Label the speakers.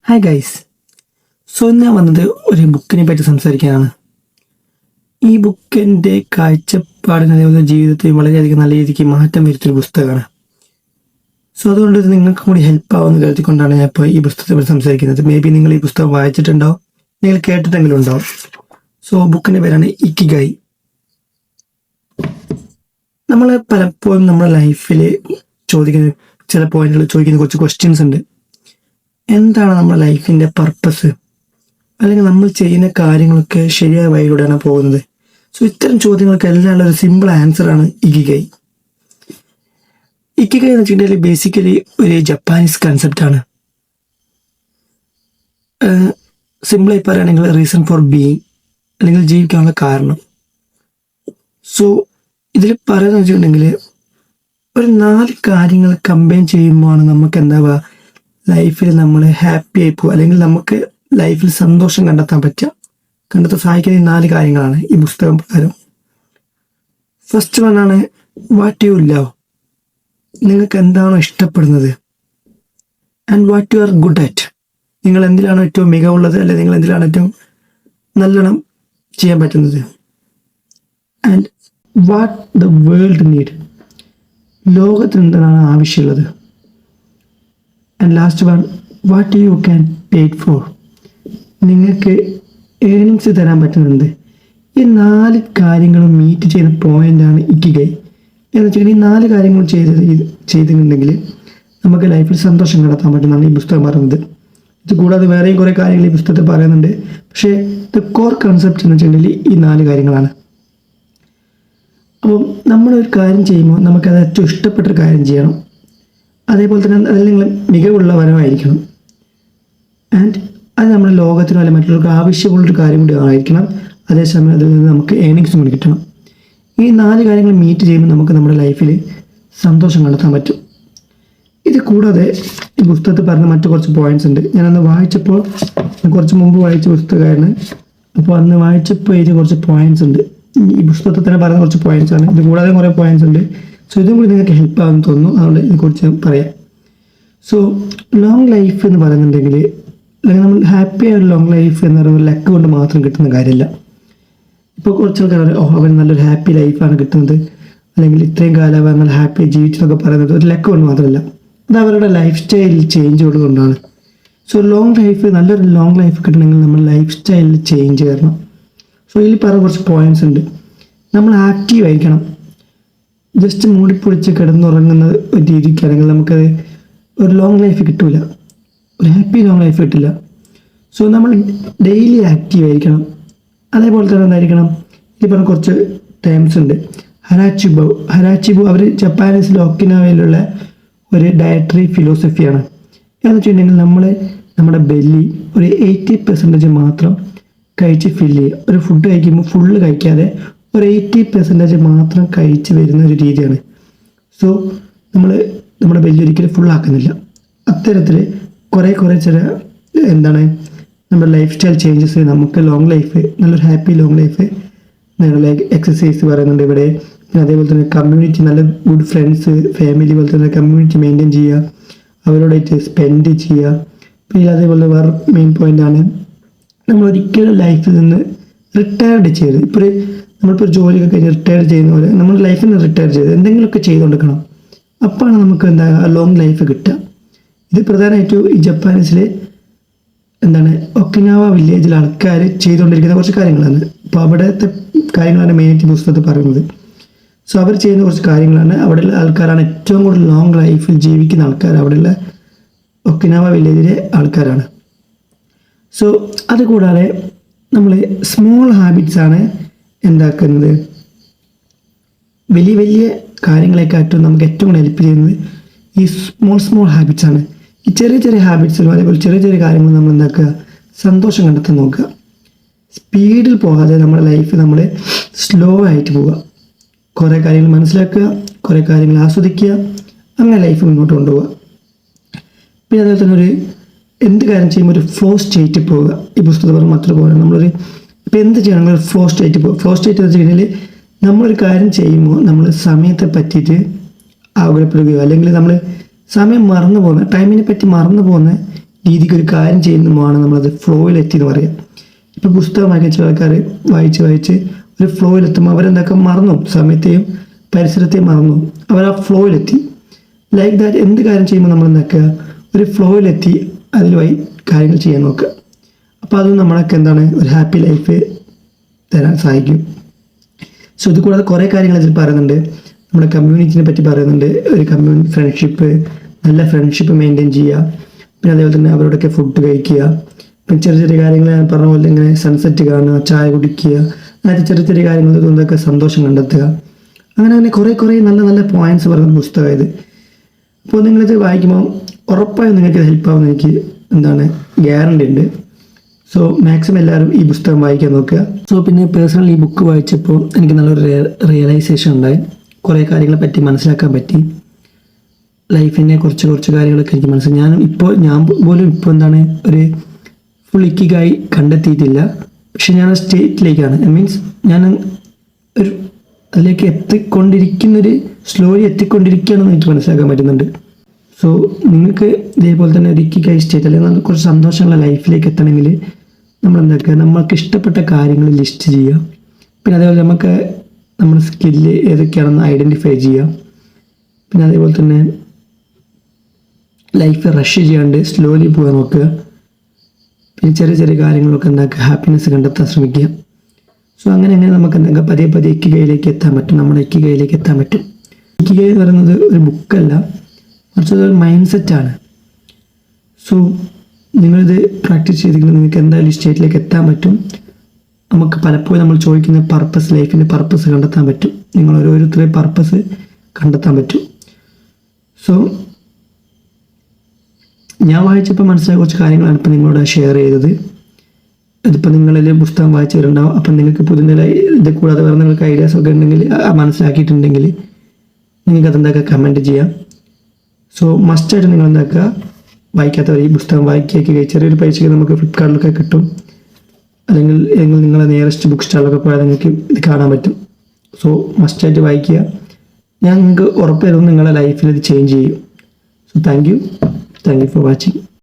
Speaker 1: Hi guys. ഞാൻ വന്നത് ഒരു ബുക്കിനെ പറ്റി സംസാരിക്കാനാണ്. ഈ ബുക്കിൻ്റെ കാഴ്ചപ്പാടിന് അതേപോലെ ജീവിതത്തിൽ വളരെയധികം നല്ല രീതിക്ക് മാറ്റം വരുത്തിയൊരു പുസ്തകമാണ്. അതുകൊണ്ട് ഇത് നിങ്ങൾക്കും കൂടി ഹെൽപ്പ് ആവുമെന്ന് കരുതിക്കൊണ്ടാണ് ഞാൻ ഇപ്പോൾ ഈ പുസ്തകത്തെ പറ്റി സംസാരിക്കുന്നത്. മേ ബി നിങ്ങൾ ഈ പുസ്തകം വായിച്ചിട്ടുണ്ടാവും, നിങ്ങൾ കേട്ടിട്ടെങ്കിലും ഉണ്ടാവും. ബുക്കിൻ്റെ പേരാണ് ഇക്കിഗായി. നമ്മൾ പലപ്പോഴും നമ്മുടെ ലൈഫിൽ ചോദിക്കുന്ന ചില പോയിന്റുകൾ ചോദിക്കുന്ന കുറച്ച് ക്വസ്റ്റ്യൻസ് ഉണ്ട്. എന്താണ് നമ്മുടെ ലൈഫിൻ്റെ പർപ്പസ്, അല്ലെങ്കിൽ നമ്മൾ ചെയ്യുന്ന കാര്യങ്ങളൊക്കെ ശരിയായ വഴിയിലൂടെയാണ് പോകുന്നത്? ഇത്തരം ചോദ്യങ്ങൾക്ക് എല്ലാം ഒരു സിമ്പിൾ ആൻസറാണ് ഇക്കിഗായി. ഇക്കിഗായി എന്ന് വെച്ചിട്ടുണ്ടെങ്കിൽ ബേസിക്കലി ഒരു ജപ്പാനീസ് കൺസെപ്റ്റാണ്. സിമ്പിളായി പറയുകയാണെങ്കിൽ റീസൺ ഫോർ ബീയിങ്, അല്ലെങ്കിൽ ജീവിക്കാനുള്ള കാരണം. ഇതിൽ പറയുന്നത് വെച്ചിട്ടുണ്ടെങ്കിൽ ഒരു 4 കാര്യങ്ങൾ കമ്പൈൻ ചെയ്യുമ്പോഴാണ് നമുക്ക് എന്താവുക, ലൈഫിൽ നമ്മൾ ഹാപ്പി ആയി പോകുക, അല്ലെങ്കിൽ നമുക്ക് ലൈഫിൽ സന്തോഷം കണ്ടെത്താൻ സഹായിക്കുന്ന ഈ 4 കാര്യങ്ങളാണ് ഈ പുസ്തകം പ്രകാരം. ഫസ്റ്റ് വണ്ണാണ് വാട്ട് യു ലവ്. നിങ്ങൾക്ക് എന്താണോ ഇഷ്ടപ്പെടുന്നത്. And what you are good at. നിങ്ങൾ എന്തിലാണോ ഏറ്റവും മികവുള്ളത്, അല്ലെങ്കിൽ നിങ്ങൾ എന്തിലാണ് ഏറ്റവും നല്ലോണം ചെയ്യാൻ പറ്റുന്നത്. And what the world need. ലോകത്തിന് എന്താണ് ആവശ്യമുള്ളത്. And last one, what you can paid for. നിങ്ങൾക്ക് ഏണിങ്സ് തരാൻ പറ്റുന്നുണ്ട്. ഈ 4 കാര്യങ്ങളും മീറ്റ് ചെയ്യുന്ന പോയിന്റാണ് ഇക്കിഗായി. എന്ന് വെച്ചാൽ ഈ 4 കാര്യങ്ങൾ ചെയ്തിട്ടുണ്ടെങ്കിൽ നമുക്ക് ലൈഫിൽ സന്തോഷം കണ്ടെത്താൻ പറ്റുന്നതാണ് ഈ പുസ്തകം പറയുന്നത്. ഇത് കൂടാതെ വേറെയും കുറേ കാര്യങ്ങൾ ഈ പുസ്തകത്തിൽ പറയുന്നുണ്ട്. പക്ഷേ ദ കോർ കൺസെപ്റ്റ് എന്ന് വെച്ചിട്ടുണ്ടെങ്കിൽ ഈ 4 കാര്യങ്ങളാണ്. അപ്പം നമ്മളൊരു കാര്യം ചെയ്യുമ്പോൾ നമുക്കത് ഏറ്റവും ഇഷ്ടപ്പെട്ടൊരു കാര്യം ചെയ്യണം. അതേപോലെ തന്നെ അതിൽ നിങ്ങൾ മികവുള്ളവരുമായിരിക്കണം. ആൻഡ് അത് നമ്മുടെ ലോകത്തിനോ അല്ലെങ്കിൽ മറ്റുള്ളവർക്ക് ആവശ്യമുള്ളൊരു കാര്യം കൂടി ആയിരിക്കണം. അതേസമയം അതിൽ നിന്ന് നമുക്ക് ഏണിങ്സും കൂടി കിട്ടണം. ഈ 4 കാര്യങ്ങൾ മീറ്റ് ചെയ്യുമ്പോൾ നമുക്ക് നമ്മുടെ ലൈഫിൽ സന്തോഷം കണ്ടെത്താൻ പറ്റും. ഇത് കൂടാതെ ഈ പുസ്തകത്തിൽ പറഞ്ഞ മറ്റു കുറച്ച് പോയിന്റ്സ് ഉണ്ട്. ഞാനന്ന് വായിച്ചപ്പോൾ, കുറച്ച് മുമ്പ് വായിച്ച പുസ്തകമായിരുന്നു. അപ്പോൾ അന്ന് വായിച്ചപ്പോൾ ഇതിൽ കുറച്ച് പോയിന്റ്സ് ഉണ്ട്. ഈ പുസ്തകത്തിൽ തന്നെ പറയുന്ന കുറച്ച് പോയിന്റ്സ് ആണ്. ഇത് കൂടാതെ കുറേ പോയിന്റ്സ് ഉണ്ട്. ഇതും കൂടി നിങ്ങൾക്ക് ഹെൽപ്പ് ആകുമെന്ന് തോന്നുന്നു. അതുകൊണ്ട് ഇതിനെക്കുറിച്ച് പറയാം. ലോങ് ലൈഫ് എന്ന് പറയുന്നുണ്ടെങ്കിൽ, അല്ലെങ്കിൽ നമ്മൾ ഹാപ്പി ആയ ഒരു ലോങ് ലൈഫ് എന്ന് പറയുന്നത് ലക്ക് കൊണ്ട് മാത്രം കിട്ടുന്ന കാര്യമല്ല. ഇപ്പോൾ കുറച്ച് ആൾക്കാർ അവൻ നല്ലൊരു ഹാപ്പി ലൈഫാണ് കിട്ടുന്നത്, അല്ലെങ്കിൽ ഇത്രയും കാലം അവർ നല്ല ഹാപ്പി ജീവിച്ചെന്നൊക്കെ പറയുന്നത് ഒരു ലക്ക് കൊണ്ട് മാത്രമല്ല, അത് അവരുടെ ലൈഫ് സ്റ്റൈലിൽ ചേഞ്ച് കൊണ്ടാണ്. ലോങ് ലൈഫ്, നല്ലൊരു ലോങ് ലൈഫ് കിട്ടണമെങ്കിൽ നമ്മൾ ലൈഫ് സ്റ്റൈലിൽ ചേഞ്ച് വരണം. ഇതിൽ പറഞ്ഞ കുറച്ച് പോയിന്റ്സ് ഉണ്ട്. നമ്മൾ ആക്റ്റീവ് ആയിരിക്കണം. ജസ്റ്റ് മൂടിപ്പൊളിച്ച് കിടന്നുറങ്ങുന്ന ഒരു രീതിക്കാണെങ്കിൽ നമുക്കത് ഒരു ലോങ് ലൈഫ് കിട്ടില്ല, ഒരു ഹാപ്പി ലോങ് ലൈഫ് കിട്ടില്ല. നമ്മൾ ഡെയിലി ആക്റ്റീവ് ആയിരിക്കണം. അതേപോലെ തന്നെ എന്തായിരിക്കണം, ഈ പറഞ്ഞ കുറച്ച് ടേംസ് ഉണ്ട്. ഹരാച്ചിബു അവർ ജപ്പാനീസിലെ ഒക്കിനാവയിലുള്ള ഒരു ഡയറ്ററി ഫിലോസഫിയാണ്. എന്ന് വെച്ചിട്ടുണ്ടെങ്കിൽ നമ്മുടെ ബെല്ലി ഒരു 80% മാത്രം കഴിച്ച് ഫില്ല് ചെയ്യുക. ഒരു ഫുഡ് കഴിക്കുമ്പോൾ ഫുള്ള് കഴിക്കാതെ ഒരു 80% മാത്രം കഴിച്ച് വരുന്ന ഒരു രീതിയാണ്. നമ്മുടെ ബെല്ലി ഒരിക്കലും ഫുള്ളാക്കുന്നില്ല. അത്തരത്തിൽ കുറേ ചില നമ്മുടെ ലൈഫ് സ്റ്റൈൽ ചേഞ്ചസ് നമുക്ക് ലോങ് ലൈഫ്, നല്ലൊരു happy long life like exercise പറയുന്നുണ്ട് ഇവിടെ. പിന്നെ അതേപോലെ തന്നെ കമ്മ്യൂണിറ്റി, നല്ല ഗുഡ് ഫ്രണ്ട്സ്, ഫാമിലി പോലെ തന്നെ കമ്മ്യൂണിറ്റി മെയിൻറ്റെയിൻ ചെയ്യുക, അവരോടായിട്ട് സ്പെൻഡ് ചെയ്യുക. പിന്നെ അതേപോലെ വേറെ മെയിൻ പോയിൻ്റാണ്, നമ്മൾ ഒരിക്കലും ലൈഫിൽ നിന്ന് റിട്ടയർഡ് ചെയ്യരുത്. നമ്മളിപ്പോൾ ഒരു ജോലിയൊക്കെ കഴിഞ്ഞ് റിട്ടയർ ചെയ്യുന്ന പോലെ നമ്മൾ ലൈഫിൽ നിന്ന് റിട്ടയർ ചെയ്ത് എന്തെങ്കിലുമൊക്കെ ചെയ്തുകൊണ്ടിരിക്കണം. അപ്പോഴാണ് നമുക്ക് ലോങ് ലൈഫ് കിട്ടുക. ഇത് പ്രധാനമായിട്ടും ഈ ജപ്പാനീസിലെ ഒക്കിനാവ വില്ലേജിലെ ആൾക്കാർ ചെയ്തുകൊണ്ടിരിക്കുന്ന കുറച്ച് കാര്യങ്ങളാണ്. അപ്പോൾ അവിടുത്തെ കാര്യങ്ങളാണ് മെയിനായിട്ട് പുസ്തകത്തിൽ പറയുന്നത്. അവർ ചെയ്യുന്ന കുറച്ച് കാര്യങ്ങളാണ്. അവിടെയുള്ള ആൾക്കാരാണ് ഏറ്റവും കൂടുതൽ ലോങ് ലൈഫിൽ ജീവിക്കുന്ന ആൾക്കാർ. അവിടെയുള്ള ഒക്കിനാവ വില്ലേജിലെ ആൾക്കാരാണ്. അതുകൂടാതെ നമ്മൾ സ്മോൾ ഹാബിറ്റ്സാണ് എന്താക്കുന്നത്, വലിയ കാര്യങ്ങളെക്കാട്ടും നമുക്ക് ഏറ്റവും കൂടുതൽ ഹെൽപ്പ് ചെയ്യുന്നത് ഈ സ്മോൾ ഹാബിറ്റ്സാണ്. ഈ ചെറിയ ഹാബിറ്റ്സിലും അതേപോലെ ചെറിയ കാര്യങ്ങൾ നമ്മൾ എന്താക്കുക, സന്തോഷം കണ്ടെത്താൻ നോക്കുക. സ്പീഡിൽ പോകാതെ നമ്മുടെ ലൈഫ് നമ്മൾ സ്ലോ ആയിട്ട് പോവുക. കുറേ കാര്യങ്ങൾ മനസ്സിലാക്കുക, കുറേ കാര്യങ്ങൾ ആസ്വദിക്കുക, അങ്ങനെ ലൈഫ് മുന്നോട്ട് കൊണ്ടുപോവുക. പിന്നെ അതുപോലെ തന്നെ എന്ത് കാര്യം ചെയ്യുമ്പോൾ ഒരു ഫ്ലോ സ്റ്റേറ്റിൽ പോവുക. ഈ പുസ്തകം പറഞ്ഞ മറ്റൊരു പോലെ ഇപ്പോൾ എന്ത് ചെയ്യണമെങ്കിൽ ഒരു ഫ്ലോ സ്റ്റേറ്റിൽ പോകുക. ഫ്ലോ സ്റ്റേറ്റ് എന്ന് വെച്ച് കഴിഞ്ഞാൽ നമ്മളൊരു കാര്യം ചെയ്യുമ്പോൾ നമ്മൾ സമയത്തെ പറ്റിയിട്ട് ആകുലപ്പെടുകയോ, അല്ലെങ്കിൽ നമ്മൾ സമയം മറന്നു പോകുന്ന, ടൈമിനെ പറ്റി മറന്നു പോകുന്ന രീതിക്ക് ഒരു കാര്യം ചെയ്യുന്നതുമാണ് നമ്മളത് ഫ്ലോയിലെത്തി എന്ന് പറയാം. ഇപ്പോൾ പുസ്തകം വായിക്കാൻ ചില ആൾക്കാർ വായിച്ച് ഒരു ഫ്ലോയിലെത്തുമ്പോൾ അവരെന്താക്കാൻ മറന്നു, സമയത്തെയും പരിസരത്തെയും മറന്നു, അവർ ആ ഫ്ലോയിലെത്തി. ലൈക്ക് ദാറ്റ് എന്ത് കാര്യം ചെയ്യുമ്പോൾ നമ്മൾ എന്താക്കുക, ഒരു ഫ്ലോയിലെത്തി അതിൽ കാര്യങ്ങൾ ചെയ്യാൻ നോക്കുക. അപ്പോൾ അത് നമ്മളൊക്കെ എന്താണ് ഒരു ഹാപ്പി ലൈഫ് തരാൻ സഹായിക്കും. സോ ഇത് കൂടാതെ കുറേ കാര്യങ്ങൾ ഇതിൽ പറയുന്നുണ്ട്. നമ്മുടെ കമ്മ്യൂണിറ്റിനെ പറ്റി പറയുന്നുണ്ട്. ഒരു ഫ്രണ്ട്ഷിപ്പ്, നല്ല ഫ്രണ്ട്ഷിപ്പ് മെയിൻറ്റെയിൻ ചെയ്യുക. പിന്നെ അതേപോലെ തന്നെ അവരോടൊക്കെ ഫുഡ് കഴിക്കുക. പിന്നെ ചെറിയ ചെറിയ കാര്യങ്ങൾ ഞാൻ പറഞ്ഞ പോലെ ഇങ്ങനെ സൺസെറ്റ് കാണുക, ചായ കുടിക്കുക, അങ്ങനത്തെ ചെറിയ ചെറിയ കാര്യങ്ങൾ ഇതൊക്കെ സന്തോഷം കണ്ടെത്തുക. അങ്ങനെ കുറേ നല്ല നല്ല പോയിന്റ്സ് പറയുന്ന പുസ്തകം ഇത്. അപ്പോൾ നിങ്ങളിത് വായിക്കുമ്പോൾ ഉറപ്പായും നിങ്ങൾക്ക് ഹെൽപ്പ് ആവുമെന്ന് എനിക്ക് ഗ്യാരണ്ടി ഉണ്ട്. സോ മാക്സിമം എല്ലാവരും ഈ പുസ്തകം വായിക്കാൻ നോക്കുക. സോ പിന്നെ പേഴ്സണലി ഈ ബുക്ക് വായിച്ചപ്പോൾ എനിക്ക് നല്ലൊരു റിയലൈസേഷൻ ഉണ്ടായി. കുറേ കാര്യങ്ങളെ പറ്റി മനസ്സിലാക്കാൻ പറ്റി. ലൈഫിനെ കുറച്ച് കാര്യങ്ങളൊക്കെ എനിക്ക് മനസ്സിലായി. ഞാൻ പോലും ഇപ്പോൾ ഒരു ഫുൾ ഇക്കിഗായി കണ്ടെത്തിയിട്ടില്ല. പക്ഷെ ഞാൻ ആ സ്റ്റേറ്റിലേക്കാണ്. മീൻസ് ഞാൻ ഒരു അതിലേക്ക് സ്ലോലി എത്തിക്കൊണ്ടിരിക്കുകയാണെന്ന് എനിക്ക് മനസ്സിലാക്കാൻ പറ്റുന്നുണ്ട്. സോ നിങ്ങൾക്ക് ഇതേപോലെ തന്നെ ഒരു ഇക്കിഗായി സ്റ്റേറ്റ് അല്ലെങ്കിൽ കുറച്ച് സന്തോഷമുള്ള ലൈഫിലേക്ക് എത്തണമെങ്കിൽ നമ്മൾക്ക് ഇഷ്ടപ്പെട്ട കാര്യങ്ങൾ ലിസ്റ്റ് ചെയ്യുക. പിന്നെ അതേപോലെ നമ്മുടെ സ്കില്ല് ഏതൊക്കെയാണെന്ന് ഐഡൻറ്റിഫൈ ചെയ്യുക. പിന്നെ അതേപോലെ തന്നെ ലൈഫ് റഷ് ചെയ്യാണ്ട് സ്ലോലി പോകാൻ നോക്കുക. പിന്നെ ചെറിയ ചെറിയ കാര്യങ്ങളൊക്കെ ഹാപ്പിനെസ് കണ്ടെത്താൻ ശ്രമിക്കുക. സോ അങ്ങനെ നമുക്ക് പതിയെ ഇക്കിഗായിലേക്ക് എത്താൻ പറ്റും. നമ്മുടെ ഇക്കിഗായിലേക്ക് എത്താൻ പറ്റും. ഇക്കിഗായി എന്ന് പറയുന്നത് ഒരു ബുക്കല്ല, മറിച്ച് ഒരു മൈൻഡ് സെറ്റാണ്. സോ നിങ്ങളിത് പ്രാക്ടീസ് ചെയ്തെങ്കിൽ നിങ്ങൾക്ക് എന്തായാലും ഈ സ്റ്റേറ്റിലേക്ക് എത്താൻ പറ്റും. നമുക്ക് പലപ്പോഴും നമ്മൾ ചോദിക്കുന്ന പർപ്പസ്, ലൈഫിൻ്റെ പർപ്പസ് കണ്ടെത്താൻ പറ്റും. നിങ്ങൾ ഓരോരുത്തരുടെയും പർപ്പസ് കണ്ടെത്താൻ പറ്റും. സോ ഞാൻ വായിച്ചപ്പോൾ മനസ്സിലായ കുറച്ച് കാര്യങ്ങളാണ് ഇപ്പോൾ നിങ്ങളോട് ഷെയർ ചെയ്തത്. ഇതിപ്പോൾ നിങ്ങളിൽ പുസ്തകം വായിച്ചവരുണ്ടാവും. അപ്പം നിങ്ങൾക്ക് പുതിയ ഇത് കൂടാതെ വേറെ നിങ്ങൾക്ക് ഐഡിയാസ് ഒക്കെ ഉണ്ടെങ്കിൽ മനസ്സിലാക്കിയിട്ടുണ്ടെങ്കിൽ നിങ്ങൾക്ക് അതെന്തൊക്കെ കമൻറ്റ് ചെയ്യാം. സോ മസ്റ്റായിട്ട് നിങ്ങൾ വായിക്കാത്തവർ ഈ പുസ്തകം വായിക്കുക. ചെറിയൊരു പൈസയ്ക്ക് നമുക്ക് ഫ്ലിപ്കാർട്ടിലൊക്കെ കിട്ടും. അല്ലെങ്കിൽ നിങ്ങളെ നിയറസ്റ്റ് ബുക്ക് സ്റ്റാളിലൊക്കെ പോയാൽ നിങ്ങൾക്ക് ഇത് കാണാൻ പറ്റും. സോ മസ്റ്റായിട്ട് വായിക്കുക. ഞാൻ നിങ്ങൾക്ക് ഉറപ്പ് തരുന്നു നിങ്ങളുടെ ലൈഫിൽ ഇത് ചേഞ്ച് ചെയ്യും. So thank you for watching.